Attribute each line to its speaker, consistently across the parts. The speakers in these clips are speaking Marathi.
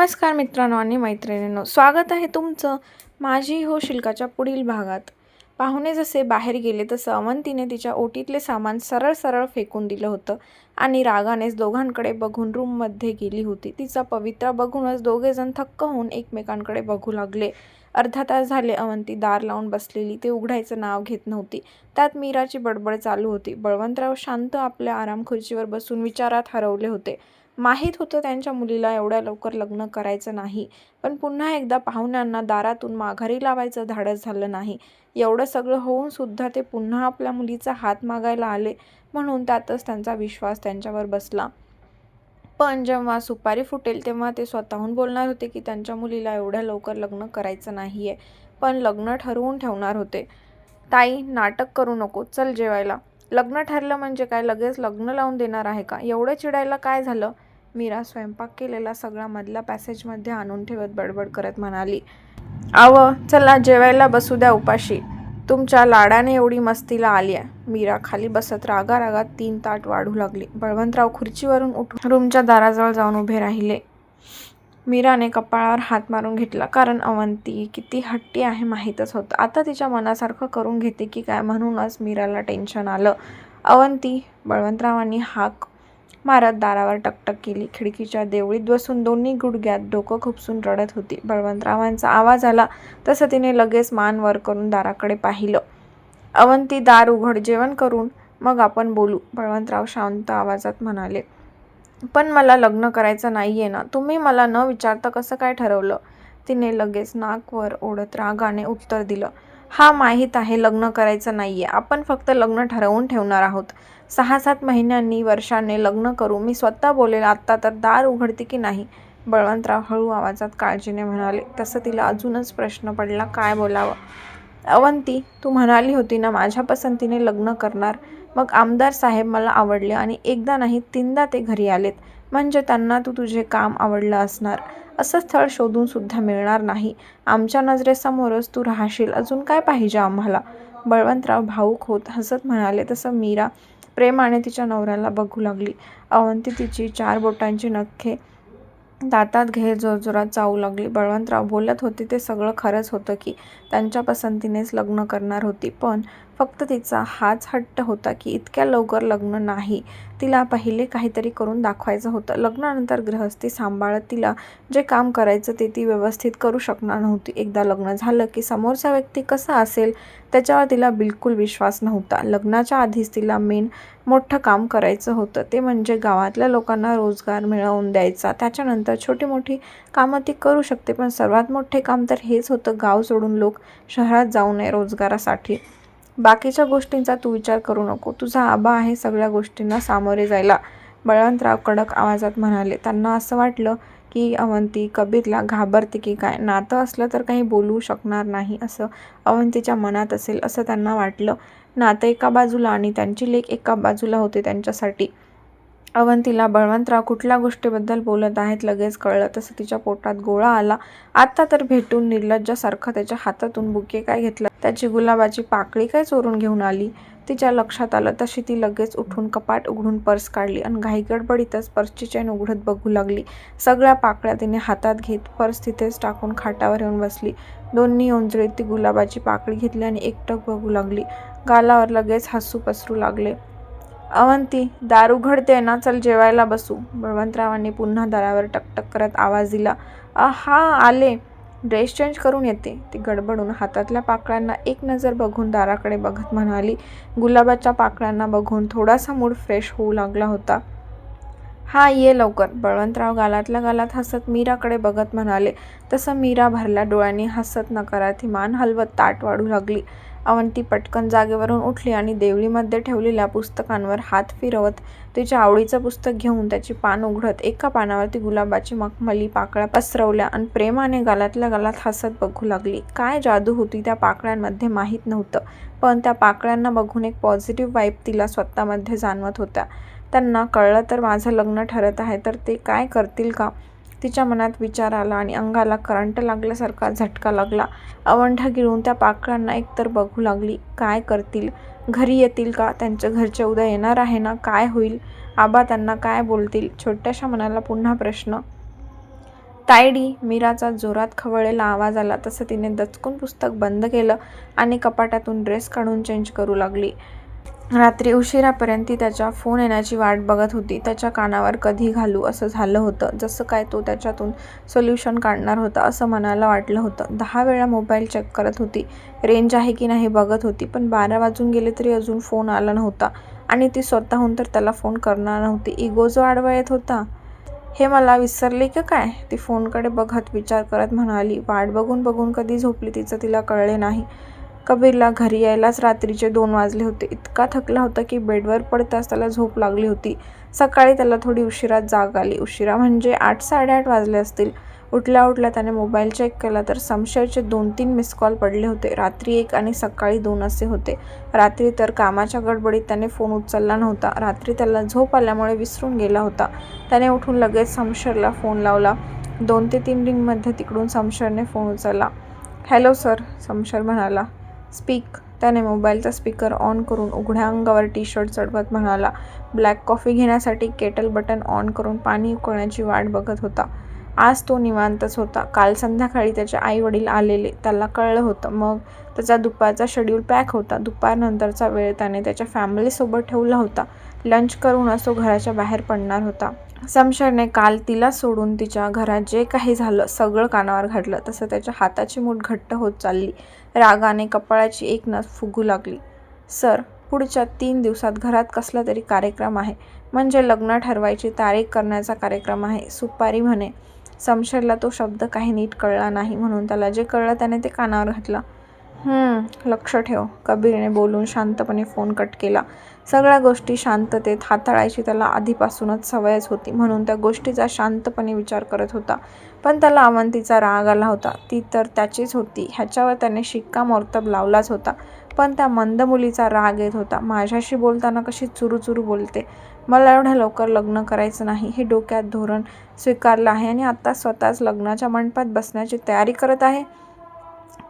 Speaker 1: नमस्कार मित्रांनो आणि मैत्रिणींनो, स्वागत आहे तुमचं माझी हो शिल्काच्या पुढील भागात. पाहुणे जसे बाहेर गेले तसं अवंतीने तिच्या ओटीतले सामान सरळ सरळ फेकून दिलं होतं आणि रागानेच दोघांकडे बघून रूममध्ये गेली होती. तिचा पवित्रा बघूनच दोघेजण थक्क होऊन एकमेकांकडे बघू लागले. अर्धा तास झाले अवंती दार लावून बसलेली, ते उघडायचं नाव घेत नव्हती. त्यात मीराची बडबड चालू होती. बळवंतराव शांत आपल्या आराम खुर्चीवर बसून विचारात हरवले होते. माहीत होतं त्यांच्या मुलीला एवढ्या लवकर लग्न करायचं नाही, पण पुन्हा एकदा पाहुण्यांना दारातून माघारी लावायचं धाडस झालं नाही. एवढं सगळं होऊन सुद्धा ते पुन्हा आपल्या मुलीचा हात मागायला आले, म्हणून त्यातच त्यांचा विश्वास त्यांच्यावर बसला. पण जेव्हा सुपारी फुटेल तेव्हा ते स्वतःहून बोलणार होते की त्यांच्या मुलीला एवढ्या लवकर लग्न करायचं नाहीये, पण लग्न ठरवून ठेवणार होते. ताई, नाटक करू नको, चल जेवायला. लग्न ठरलं म्हणजे काय लगेच लग्न लावून देणार आहे का? एवढं चिडायला काय झालं? मीरा स्वयंपाक केलेला सगळा मधल्या पॅसेजमध्ये आणून ठेवत बडबड करत म्हणाली. चला जेवायला बसू द्या उपाशी. तुमच्या लाडाने एवढी मस्तीला आली आहे. मीरा खाली बसत रागारागात 3 ताट वाढू लागली. बळवंतराव खुर्चीवरून उठून रूमच्या दाराजवळ जाऊन उभे राहिले. मीराने कपाळावर हात मारून घेतला, कारण अवंती किती हट्टी आहे माहीतच होतं. आता तिच्या मनासारखं करून घेते की काय, म्हणूनच मीराला टेन्शन आलं. अवंती, बळवंतरावांनी हाक मारत दारावर टकटक केली. खिडकीच्या देवळीत बसून दोन्ही गुडघ्यात डोकं खुपसून रडत होती. बळवंतरावांचा आवाज आला तसं तिने लगेच मान वर करून दाराकडे पाहिलं. अवंती, दार उघड, जेवण करून मग आपण बोलू, बळवंतराव शांत आवाजात म्हणाले. पण मला लग्न करायचं नाहीये ना? तुम्ही मला न विचारता कसं काय ठरवलं? तिने लगेच नाक वर ओढत रागाने उत्तर दिलं. हा, माहीत आहे लग्न करायचं नाहीये, आपण फक्त लग्न ठरवून ठेवणार आहोत. 6-7 महिन्यांनी, वर्षाने लग्न करू. मी स्वतः बोलेल. आत्ता तर दार उघडते की नाही? बळवंतराव हळू आवाजात काळजीने म्हणाले. तसं तिला अजूनच प्रश्न पडला, काय बोलावं. अवंती, तू म्हणाली होती ना माझ्या पसंतीने लग्न करणार. मग आमदार साहेब मला आवडले आणि एकदा नाही 3दा ते घरी आलेत, म्हणजे त्यांना तुझे काम आवडलं असणार. असं स्थळ शोधून सुद्धा मिळणार नाही. आमच्या नजरेसमोरच तू राहशील, अजून काय पाहिजे आम्हाला? बळवंतराव भावूक होत हसत म्हणाले. तसं मीरा प्रेमाने तिच्या नवऱ्याला बघू लागली. अवंती तिची 4 बोटांची नखे दातात घेत जोरजोरात चावू लागली. बळवंतराव बोलत होते ते सगळं खरंच होतं की त्यांच्या पसंतीनेच लग्न करणार होती, पण फक्त तिचा हाच हट्ट होता की इतक्या लवकर लग्न नाही. तिला पहिले काहीतरी करून दाखवायचं होतं. लग्नानंतर गृहस्थी सांभाळत तिला जे काम करायचं ते ती व्यवस्थित करू शकणार नव्हती. एकदा लग्न झालं की समोरचा व्यक्ती कसा असेल त्याच्यावर तिला बिलकुल विश्वास नव्हता. लग्नाच्या आधीच तिला मोठं काम करायचं होतं, ते म्हणजे गावातल्या लोकांना रोजगार मिळवून द्यायचा. त्याच्यानंतर छोटी मोठी कामं ती करू शकते, पण सर्वात मोठे काम तर हेच होतं, गाव सोडून लोक शहरात जाऊ नये रोजगारासाठी. बाकीच्या गोष्टींचा तू विचार करू नको. तुझा आबा आहे सगळ्या गोष्टींना सामोरे जायला, बळवंतराव कडक आवाजात म्हणाले. त्यांना असं वाटलं की अवंती कबीरला घाबरते की काय, नातं असलं तर काही बोलू शकणार नाही असं अवंतीच्या मनात असेल असं त्यांना वाटलं. नातं एका बाजूला आणि त्यांची लेक एका बाजूला होते त्यांच्यासाठी. अवंतीला बळवंतराव कुठल्या गोष्टीबद्दल बोलत आहेत लगेच कळलं. तसं तिच्या पोटात गोळा आला. आता तर भेटून निर्लज्जासारखं त्याच्या हातातून बुके काय घेतलं, त्याची गुलाबाची पाकळी काय चोरून घेऊन आली. तिच्या लक्षात आलं तशी ती लगेच उठून कपाट उघडून पर्स काढली आणि घाईगडबडीतच पर्सची चेन उघडत बघू लागली. सगळ्या पाकळ्या तिने हातात घेत पर्स तिथेच टाकून खाटावर येऊन बसली. दोन्ही ओंजळीत ती गुलाबाची पाकळी घेतली आणि एकटक बघू लागली. गालावर लगेच हसू पसरू लागले. अवंती, दार उघडते ना, चल जेवायला बसू. बळवंतरावांनी पुन्हा दारावर टकटक करत आवाज दिला. हा, आले, ड्रेस चेंज करून येते. ती गडबडून हातातल्या पाकळ्यांना एक नजर बघून दाराकडे बघत म्हणाली. गुलाबाच्या पाकळ्यांना बघून थोडासा मूड फ्रेश होऊ लागला होता. हा, ये लवकर. बळवंतराव गालातल्या गालात हसत मीराकडे बघत म्हणाले. तसं मीरा भरल्या डोळ्यांनी हसत नकारार्थी मान हलवत ताट वाढू लागली. अवंती पटकन जागेवरून उठली आणि देवळीमध्ये ठेवलेल्या पुस्तकांवर हात फिरवत तिच्या आवडीचं पुस्तक घेऊन त्याची पान उघडत एका पानावरती गुलाबाची मखमली पाकळ्या पसरवल्या आणि प्रेमाने गालातल्या गालात हसत बघू लागली. काय जादू होती त्या पाकळ्यांमध्ये माहीत नव्हतं, पण त्या पाकळ्यांना बघून एक पॉझिटिव्ह वाईब तिला स्वतःमध्ये जाणवत होत्या. त्यांना कळलं तर माझं लग्न ठरत आहे तर ते काय करतील का? तिच्या मनात विचार आला आणि अंगाला करंट लागल्यासारखा झटका लागला. अवंढा गिळून त्या पाकळ्यांना एकतर बघू लागली. काय करतील? घरी येतील का? त्यांच्या घरचे उद्या येणार आहे ना? काय होईल? आबा त्यांना काय बोलतील? छोट्याशा मनाला पुन्हा प्रश्न तायडी, मीराचा जोरात खवळलेला आवाज आला तसं तिने दचकून पुस्तक बंद केलं आणि कपाटातून ड्रेस काढून चेंज करू लागली. रात्री उशिरापर्यंत ती त्याच्या फोन येण्याची वाट बघत होती. त्याच्या कानावर कधी घालू असं झालं होतं, जसं काय तो त्याच्यातून सोल्युशन काढणार होता असं मनाला वाटलं होतं. 10 वेळा मोबाईल चेक करत होती, रेंज आहे की नाही बघत होती, पण 12 वाजून गेले तरी अजून फोन आला नव्हता आणि ती स्वतःहून तर त्याला फोन करणार नव्हती. इगो जो आडवा येत होता. हे मला विसरले का काय, ती फोनकडे बघत विचार करत म्हणाली. वाट बघून बघून कधी झोपली तिला कळले नाही. कबीरला घरी यायलाच रात्रीचे 2 वाजले होते. इतका थकला होता की बेडवर पडताच त्याला झोप लागली होती. सकाळी त्याला थोडी उशिरात जाग आली. उशिरा म्हणजे 8-8:30 वाजले असतील. उठल्या उठल्या त्याने मोबाईल चेक केला तर समशेरचे 2-3 मिस कॉल पडले होते. रात्री 1 आणि सकाळी 2 असे होते. रात्री तर कामाच्या गडबडीत त्याने फोन उचलला नव्हता. रात्री त्याला झोप आल्यामुळे विसरून गेला होता. त्याने उठून लगेच समशेरला फोन लावला. 2 ते 3 रिंगमध्ये तिकडून समशेरने फोन उचलला. हॅलो सर, समशेर म्हणाला. स्पीक. त्याने मोबाईलचा स्पीकर ऑन करून उघड्या अंगावर टी-शर्ट चढवत म्हणाला. ब्लॅक कॉफी घेण्यासाठी केटल बटन ऑन करून पाणी उकळण्याची वाट बघत होता. आज तो निवांतच होता. काल संध्याकाळी त्याचे आई वडील आलेले, त्याला कळलं होतं. मग त्याचा दुपारचा शेड्यूल पॅक होता. दुपारनंतरचा वेळ त्याने त्याच्या फॅमिलीसोबत ठेवला होता. लंच करूनच तो घराच्या बाहेर पडणार होता. समशेरने काल तिला सोडून तिच्या घरात जे काही झालं सगळं कानावर घातलं. तसं त्याच्या हाताची मूठ घट्ट होत चालली. रागाने कपाळाची एक नस फुगू लागली. सर, पुढच्या 3 दिवसात घरात कसला तरी कार्यक्रम आहे. म्हणजे लग्न ठरवायची तारीख करण्याचा कार्यक्रम आहे. सुपारी म्हणे. समशेरला तो शब्द काही नीट कळला नाही, म्हणून त्याला जे कळलं त्याने ते कानावर घातलं. लक्ष ठेव, कबीरने बोलून शांतपणे फोन कट केला. सगळ्या गोष्टी शांततेत हाताळायची त्याला आधीपासूनच सवयच होती, म्हणून त्या गोष्टीचा शांतपणे विचार करत होता. पण त्याला अवंतीचा राग आला होता. ती तर त्याचीच होती ह्याच्यावर त्याने शिक्कामोर्तब लावलाच होता. पण त्या मंद मुलीचा राग येत होता. माझ्याशी बोलताना कशी चुरूचुरू बोलते. मला एवढ्या लवकर लग्न करायचं नाही हे डोक्यात धोरण स्वीकारलं आहे आणि आता स्वतःच लग्नाच्या मंडपात बसण्याची तयारी करत आहे.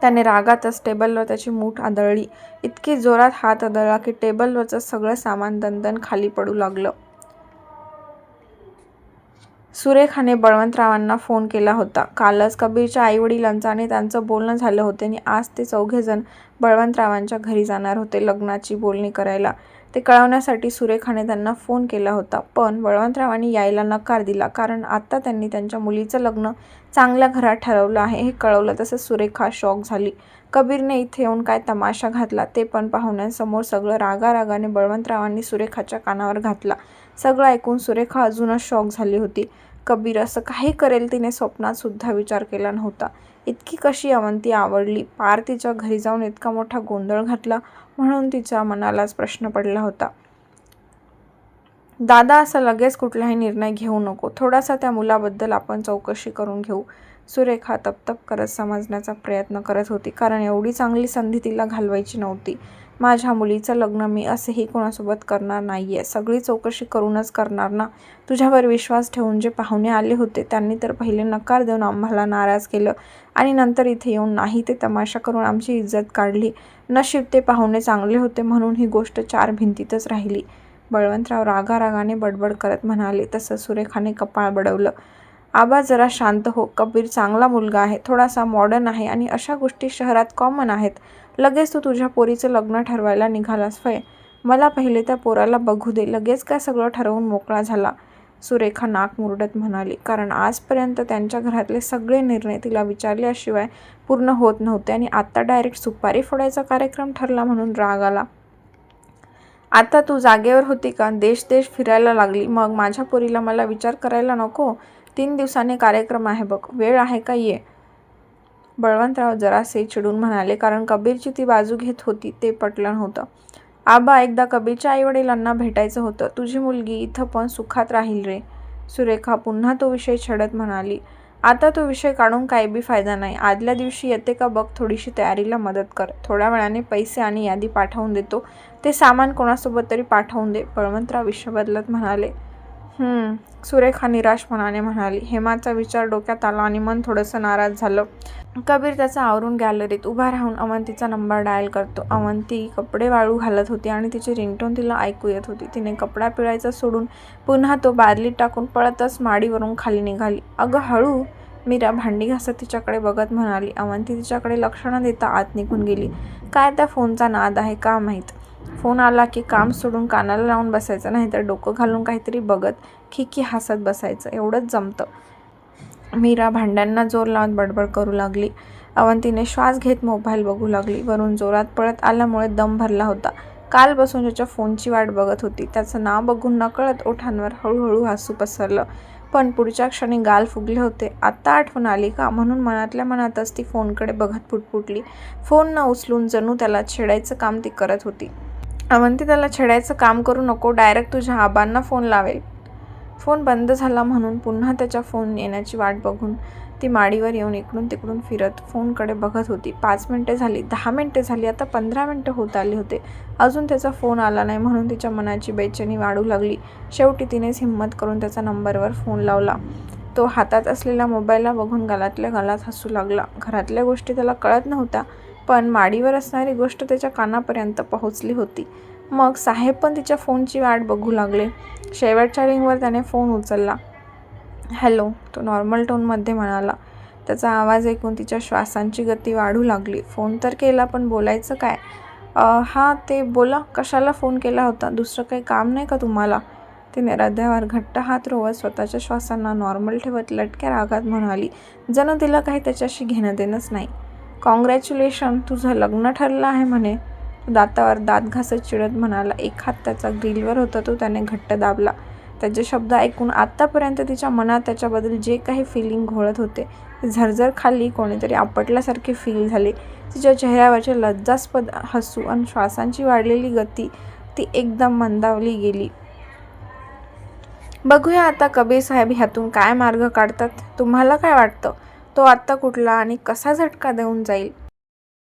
Speaker 1: त्याने रागातच टेबलवर त्याची मूठ आदळली. इतकी जोरात हात आदळला की टेबलवरचं सगळं सामान दणदण खाली पडू लागलं. सुरेखाने बळवंतरावांना फोन केला होता. कालच कबीरच्या आईवडिलांचं आणि त्यांचं बोलणं झालं होते आणि आज ते 4घे बळवंतरावांच्या घरी जाणार होते लग्नाची बोलणी करायला. ते कळवण्यासाठी सुरेखाने त्यांना फोन केला होता. पण बळवंतरावांनी यायला नकार दिला, कारण आता त्यांनी त्यांच्या मुलीचं लग्न चांगल्या घरात ठरवलं आहे हे कळवलं. तसंच सुरेखा शॉक झाली. कबीरने इथे येऊन काय तमाशा घातला ते पण पाहुण्यांसमोर सगळं रागारागाने बळवंतरावांनी सुरेखाच्या कानावर घातला. सगळं ऐकून सुरेखा अजूनच शॉक झाली होती. कबीर असं काही करेल तिने स्वप्नात सुद्धा विचार केला नव्हता. इतकी कशी अवंती आवडली. पार तिच्या घरी जाऊन इतका मोठा गोंधळ घातला म्हणून तिच्या मनालाच प्रश्न पडला होता. दादा, असं लगेच कुठलाही निर्णय घेऊ नको. थोडासा त्या मुलाबद्दल आपण चौकशी करून घेऊ. सुरेखा तपतप करत समजण्याचा प्रयत्न करत होती, कारण एवढी चांगली संधी तिला घालवायची नव्हती. माझ्या मुलीचं लग्न मी असेही कोणासोबत करणार नाहीये. सगळी चौकशी करूनच करणार ना. तुझ्यावर विश्वास ठेवून जे पाहुणे आले होते त्यांनी तर पहिले नकार देऊन आम्हाला नाराज केलं आणि नंतर इथे येऊन नाही ते तमाशा करून आमची इज्जत काढली. नशीब ते पाहुणे चांगले होते म्हणून ही गोष्ट 4 भिंतीतच राहिली. बळवंतराव रागारागाने बडबड करत म्हणाले. तसं सुरेखाने कपाळ बडवलं. आबा, जरा शांत हो. कबीर चांगला मुलगा आहे, थोडासा मॉडर्न आहे आणि अशा गोष्टी शहरात कॉमन आहेत. लगेच तू तुझ्या पोरीचं लग्न ठरवायला निघालास वय. मला पहिले त्या पोराला बघू दे. लगेच काय सगळं ठरवून मोकळा झाला. सुरेखा नाक मुरडत म्हणाली, कारण आजपर्यंत त्यांच्या घरातले सगळे निर्णय तिला विचारल्याशिवाय पूर्ण होत नव्हते आणि आता डायरेक्ट सुपारी फोडायचा कार्यक्रम ठरला म्हणून राग आला. आता तू जागेवर होती का? देश फिरायला लागली. मग माझ्या पोरीला मला विचार करायला नको? 3 दिवसांनी कार्यक्रम आहे बघ, वेळ आहे का? ये. बळवंतराव जरासे चिडून म्हणाले, कारण कबीरची ती बाजू घेत होती ते पटलं नव्हतं. आबा, एकदा कबीरच्या आईवडिलांना भेटायचं होतं. तुझी मुलगी इथं पण सुखात राहील रे. सुरेखा पुन्हा तो विषय छेडत म्हणाली. आता तो विषय काढून काही बी फायदा नाही. आदल्या दिवशी येते का बघ, थोडीशी तयारीला मदत कर. थोड्या वेळाने पैसे आणि यादी पाठवून देतो. ते सामान कोणासोबत तरी पाठवून दे. बळवंतराव विषय बदलत म्हणाले. सुरेखा निराश मनाने म्हणाली. हेमाचा विचार डोक्यात आला आणि मन थोडंसं नाराज झालं. कबीर त्याचा आवरून गॅलरीत उभा राहून अवंतीचा नंबर डायल करतो. अवंती कपडे वाळू घालत होती आणि तिची रिंगटोन तिला ऐकू येत होती. तिने कपडा पिळायचा सोडून पुन्हा तो बादलीत टाकून पळतच माडीवरून खाली निघाली. अगं हळू, मीरा भांडी घासत तिच्याकडे बघत म्हणाली. अवंती तिच्याकडे लक्ष न देता आत निघून गेली. काय त्या फोनचा नाद आहे का माहीत. फोन आला की काम सोडून कानाला लावून बसायचं, नाही तर डोकं घालून काहीतरी बघत खिकी हसत बसायचं, एवढंच जमतं. मीरा भांड्यांना जोर लावत बडबड करू लागली. अवंतीने श्वास घेत मोबाईल बघू लागली. वरून जोरात पळत आल्यामुळे दम भरला होता. कालपासून ज्याच्या फोनची वाट बघत होती त्याचं नाव बघून नकळत ओठांवर हळूहळू हसू पसरलं. पण पुढच्या क्षणी गाल फुगले होते. आत्ता आठवण आली का म्हणून मनातल्या मनातच ती फोनकडे बघत पुटपुटली. फोन न उचलून जणू त्याला छेडायचं काम ती करत होती. अवंती, त्याला छेडायचं काम करू नको, डायरेक्ट तुझ्या आबांना फोन लावेल. फोन बंद झाला म्हणून पुन्हा त्याच्या फोन येण्याची वाट बघून ती माडीवर येऊन इकडून तिकडून फिरत फोनकडे बघत होती. 5 मिनिटे झाली, 10 मिनिटे झाली, आता 15 मिनिटं होत आली होते. अजून त्याचा फोन आला नाही म्हणून तिच्या मनाची बेचैनी वाढू लागली. शेवटी तिनेच हिंमत करून त्याच्या नंबरवर फोन लावला. तो हातात असलेल्या मोबाईलला बघून गालातल्या गालात हसू लागला. घरातल्या गोष्टी त्याला कळत नव्हत्या, पण माडीवर असणारी गोष्ट त्याच्या कानापर्यंत पोहोचली होती. मग साहेब पण तिच्या फोनची वाट बघू लागले. शेवटच्या रिंगवर त्याने फोन उचलला. हॅलो, तो नॉर्मल टोनमध्ये म्हणाला. त्याचा आवाज ऐकून तिच्या श्वासांची गती वाढू लागली. फोन तर केला, पण बोलायचं काय? हां, ते बोला. कशाला फोन केला होता? दुसरं काही काम नाही का तुम्हाला? तिने हृदयावर घट्ट हात रोवत स्वतःच्या श्वासांना नॉर्मल ठेवत लटक्या रागात म्हणाली, जणू तिला काही त्याच्याशी घेणं देणंच नाही. कॉंग्रॅच्युलेशन, तुझं लग्न ठरलं आहे म्हणे. दातावर दात घासत चिडत म्हणाला. एक हात त्याचा ग्रिलवर होता, तो त्याने घट्ट दाबला. त्याचे शब्द ऐकून आत्तापर्यंत तिच्या मनात त्याच्याबद्दल जे काही फिलिंग घोळत होते ते झरझर खाली कोणीतरी आपटल्यासारखे फील झाले. तिच्या चेहऱ्यावरचे लज्जास्पद हसू आणि श्वासांची वाढलेली गती ती एकदम मंदावली गेली. बघूया आता कबीर साहेब ह्यातून काय मार्ग काढतात. तुम्हाला काय वाटतं, तो आत्ता कुठला आणि कसा झटका देऊन जाईल?